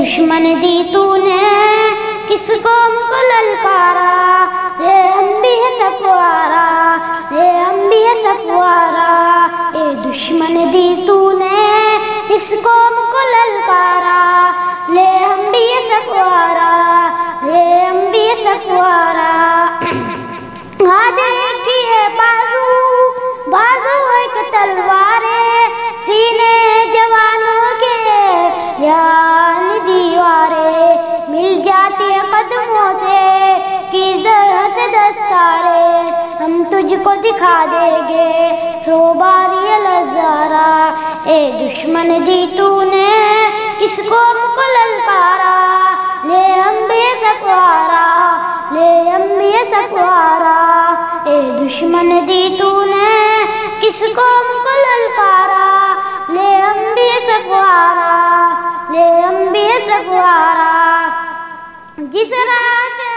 دشمن دی تو نے کس قوم کو للکارا، اے انبیاء سفوارا، اے انبیاء سفوارا، اے دشمن دی تو نے اس قوم کو للکارا، لے انبیاء سفوارا، لے انبیاء سفوارا۔ آج ایک ہی ہے بازو، بازو ایک تلوار ہے، سینے جوانوں کے یعنی دیواریں، مل جاتی ہے قدموں سے کی طرح سے دستاریں، ہم تجھ کو دکھا دیں گے سو باری للزارا، اے دشمن دی تو نے کس قوم کو للکارا، لے انبیاء سفوارا، لے انبیاء سفوارا، اے دشمن دی تو نے کس قوم کو للکارا، لے انبیاء سفوارا، لے انبیاء سفوارا۔ جس راہ سے